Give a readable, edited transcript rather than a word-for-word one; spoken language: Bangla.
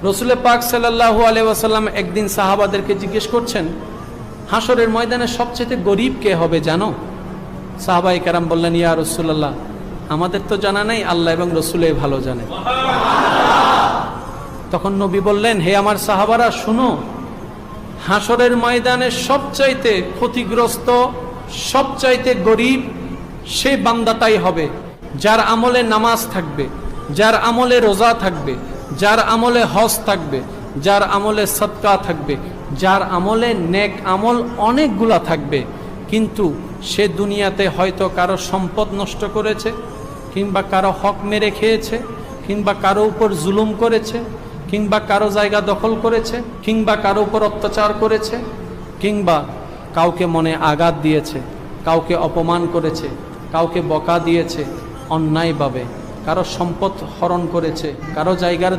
রসুল পাক সাল্লাল্লাহু আলাইহি ওয়াসাল্লাম একদিন সাহাবাদেরকে জিজ্ঞেস করছেন, হাসরের ময়দানে সবচেয়ে গরিব কে হবে জানো? সাহাবায়ে কেরাম বললেন, ইয়া রাসূলুল্লাহ, আমাদের তো জানা নাই, আল্লাহ এবং রসুলই ভালো জানে। তখন নবী বললেন, হে আমার সাহাবারা শুনো, হাসরের ময়দানে সবচাইতে ক্ষতিগ্রস্ত, সবচাইতে গরিব সেই বান্দাটাই হবে যার আমলে নামাজ থাকবে, যার আমলে রোজা থাকবে, যার আমলে হজ থাকবে, যার আমলে সদকা থাকবে, যার আমলে নেক আমল অনেকগুলা থাকবে, কিন্তু সে দুনিয়াতে হয়তো কারো সম্পদ নষ্ট করেছে, কিংবা কারো হক মেরে খেয়েছে, কিংবা কারো উপর জুলুম করেছে, কিংবা কারো জায়গা দখল করেছে, কিংবা কারো উপর অত্যাচার করেছে, কিংবা কাউকে মনে আঘাত দিয়েছে, কাউকে অপমান করেছে, কাউকে বকা দিয়েছে অন্যায়ভাবে, কারো সম্পদ হরণ করেছে, কারো জায়গার